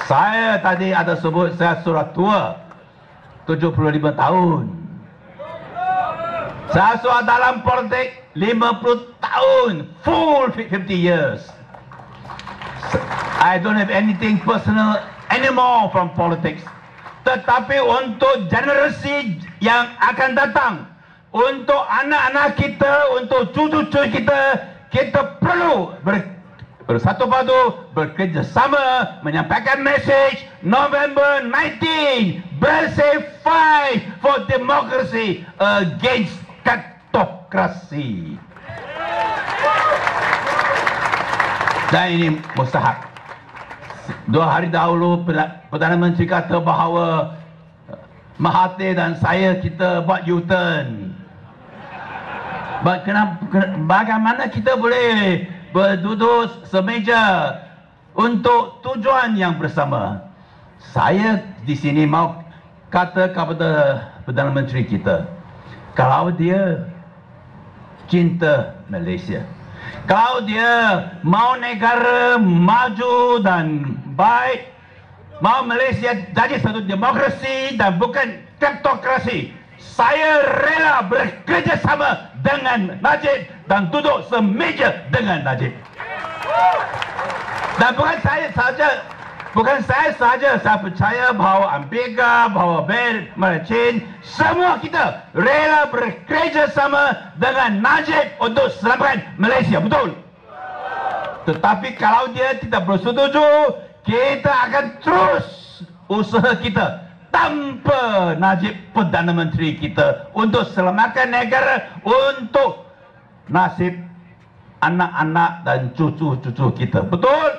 Saya tadi ada sebut saya sudah tua 75 tahun. Saya sudah dalam politik 50 tahun, full 50 years. I don't have anything personal anymore from politics. Tetapi untuk generasi yang akan datang, untuk anak-anak kita, untuk cucu-cucu kita, kita perlu bersatu padu, bekerjasama, menyampaikan message November 19, Bersih fight for democracy against kleptokrasi. Dan ini mustahak. 2 hari dahulu Perdana Menteri kata bahawa Mahathir dan saya kita buat U-turn. Bagaimana kita boleh berduduk semeja untuk tujuan yang bersama? Saya di sini mau kata kepada Perdana Menteri kita, kalau dia cinta Malaysia, kalau dia mau negara maju dan baik, mau Malaysia jadi satu demokrasi dan bukan kleptokrasi, saya rela bekerjasama dengan Najib dan duduk semeja dengan Najib. Dan bukan saya saja, saya percaya bahawa Ambika, bahawa Bel, Marichin, semua kita rela bekerjasama dengan Najib untuk selamatkan Malaysia, betul? Tetapi kalau dia tidak bersetuju, kita akan terus usaha kita tanpa Najib Perdana Menteri kita untuk selamatkan negara, untuk nasib anak-anak dan cucu-cucu kita, betul?